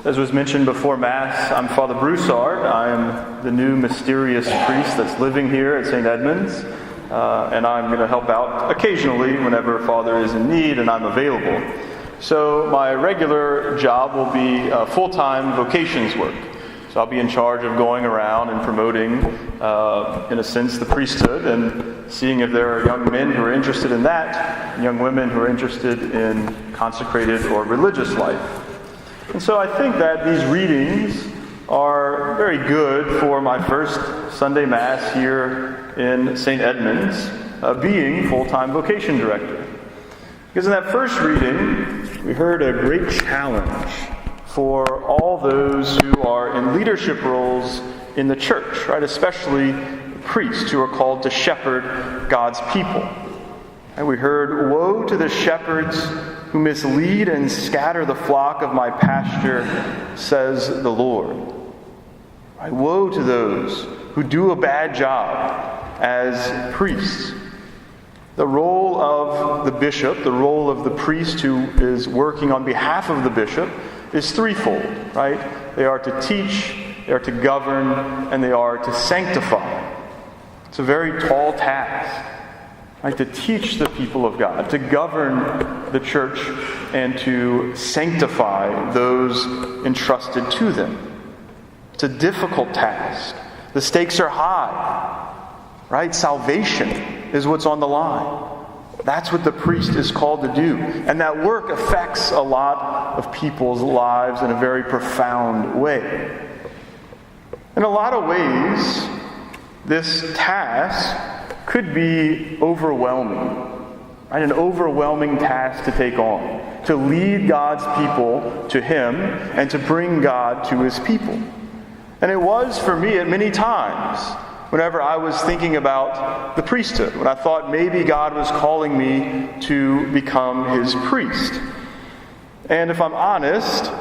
As was mentioned before Mass, I'm Father Broussard. I am the new mysterious priest that's living here at St. Edmunds, and I'm going to help out occasionally whenever Father is in need and I'm available. So my regular job will be full-time vocations work. So I'll be in charge of going around and promoting, in a sense, the priesthood and seeing if there are young men who are interested in that, and young women who are interested in consecrated or religious life. And so I think that these readings are very good for my first Sunday Mass here in St. Edmunds, being full-time vocation director. Because in that first reading, we heard a great challenge for all those who are in leadership roles in the church, right? Especially priests who are called to shepherd God's people. And we heard, "Woe to the shepherds who mislead and scatter the flock of my pasture, says the Lord." Right? Woe to those who do a bad job as priests. The role of the bishop, the role of the priest who is working on behalf of the bishop, is threefold, right? They are to teach, they are to govern, and they are to sanctify. It's a very tall task. Right, to teach the people of God, to govern the church, and to sanctify those entrusted to them. It's a difficult task. The stakes are high. Right? Salvation is what's on the line. That's what the priest is called to do. And that work affects a lot of people's lives in a very profound way. In a lot of ways, this task could be overwhelming, right? An overwhelming task to take on, to lead God's people to Him and to bring God to His people. And it was for me at many times whenever I was thinking about the priesthood, when I thought maybe God was calling me to become His priest. And if I'm honest,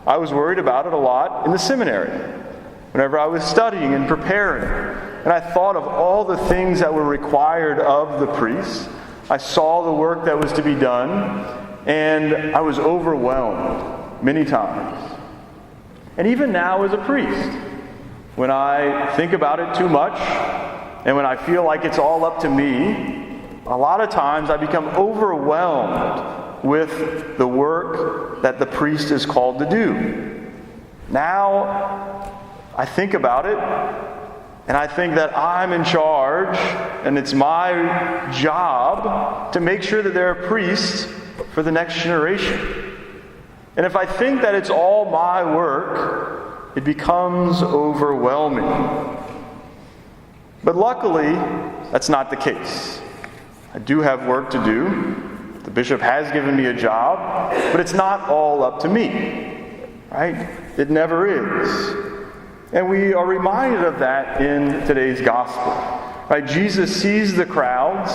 I was worried about it a lot in the seminary, whenever I was studying and preparing. And I thought of all the things that were required of the priest. I saw the work that was to be done, and I was overwhelmed many times. And even now as a priest, when I think about it too much, and when I feel like it's all up to me, a lot of times I become overwhelmed with the work that the priest is called to do. Now, I think about it, and I think that I'm in charge, and it's my job to make sure that there are priests for the next generation. And if I think that it's all my work, it becomes overwhelming. But luckily, that's not the case. I do have work to do. The bishop has given me a job, but it's not all up to me. Right? It never is. And we are reminded of that in today's gospel. Right? Jesus sees the crowds,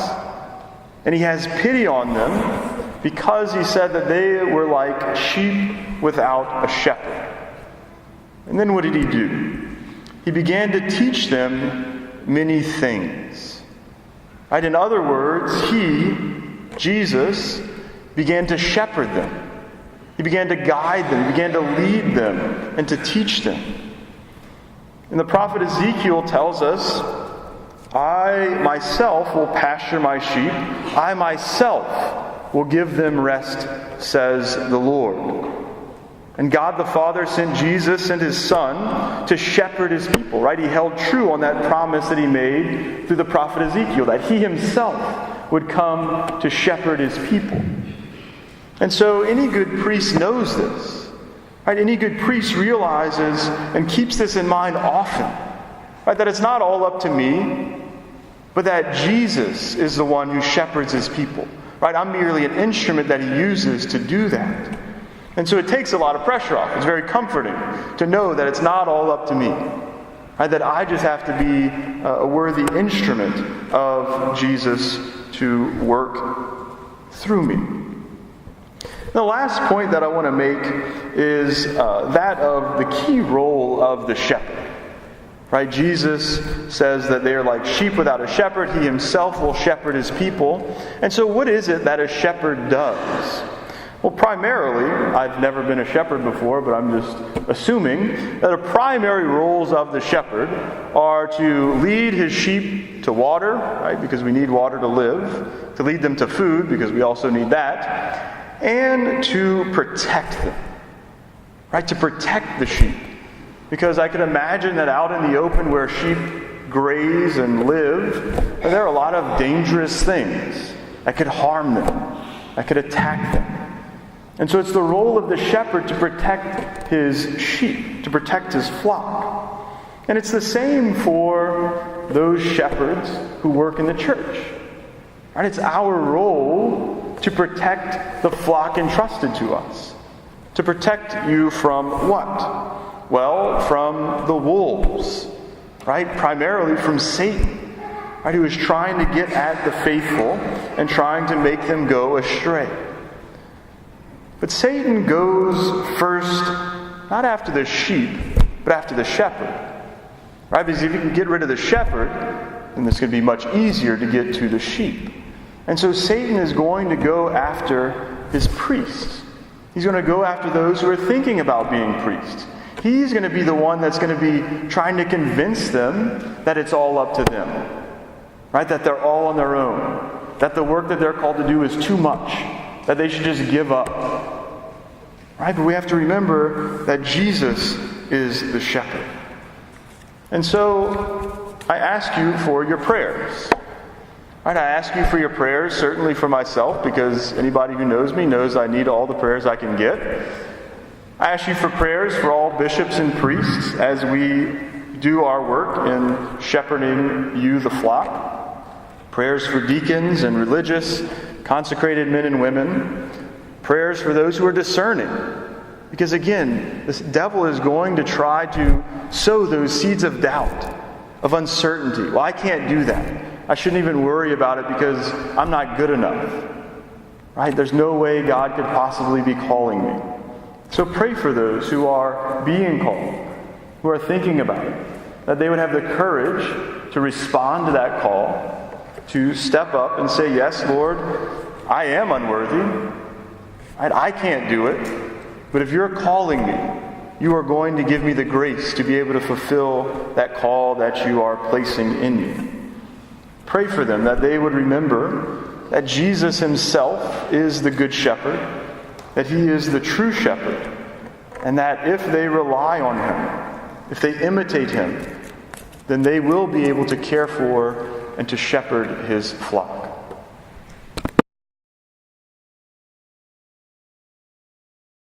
and He has pity on them because He said that they were like sheep without a shepherd. And then what did He do? He began to teach them many things. Right? In other words, He, Jesus, began to shepherd them. He began to guide them. He began to lead them and to teach them. And the prophet Ezekiel tells us, "I myself will pasture my sheep. I myself will give them rest, says the Lord." And God the Father sent Jesus and His Son to shepherd His people, right? He held true on that promise that He made through the prophet Ezekiel, that He Himself would come to shepherd His people. And so any good priest knows this. Right? Any good priest realizes and keeps this in mind often. Right? That it's not all up to me, but that Jesus is the one who shepherds His people. Right? I'm merely an instrument that He uses to do that. And so it takes a lot of pressure off. It's very comforting to know that it's not all up to me. Right? That I just have to be a worthy instrument of Jesus to work through me. The last point that I want to make is that of the key role of the shepherd. Right? Jesus says that they are like sheep without a shepherd. He Himself will shepherd His people. And so what is it that a shepherd does? Well, primarily, I've never been a shepherd before, but I'm just assuming that the primary roles of the shepherd are to lead his sheep to water, right, because we need water to live, to lead them to food, because we also need that, and to protect them, right, to protect the sheep. Because I could imagine that out in the open where sheep graze and live, there are a lot of dangerous things that could harm them, that could attack them. And so it's the role of the shepherd to protect his sheep, to protect his flock. And it's the same for those shepherds who work in the church. Right? It's our role to protect the flock entrusted to us. To protect you from what? Well, from the wolves, right? Primarily from Satan, right? Who is trying to get at the faithful and trying to make them go astray. But Satan goes first, not after the sheep, but after the shepherd. Right? Because if you can get rid of the shepherd, then it's going to be much easier to get to the sheep. And so Satan is going to go after his priests. He's going to go after those who are thinking about being priests. He's going to be the one that's going to be trying to convince them that it's all up to them. Right? That they're all on their own. That the work that they're called to do is too much. That they should just give up. Right? But we have to remember that Jesus is the shepherd. And so I ask you for your prayers. Right? I ask you for your prayers, certainly for myself, because anybody who knows me knows I need all the prayers I can get. I ask you for prayers for all bishops and priests as we do our work in shepherding you, the flock. Prayers for deacons and religious, consecrated men and women. Prayers for those who are discerning. Because again, this devil is going to try to sow those seeds of doubt, of uncertainty. Well, I can't do that. I shouldn't even worry about it because I'm not good enough. Right? There's no way God could possibly be calling me. So pray for those who are being called, who are thinking about it, that they would have the courage to respond to that call, to step up and say, yes, Lord, I am unworthy. I can't do it. But if you're calling me, you are going to give me the grace to be able to fulfill that call that you are placing in me. Pray for them that they would remember that Jesus himself is the good shepherd, that he is the true shepherd, and that if they rely on him, if they imitate him, then they will be able to care for and to shepherd his flock.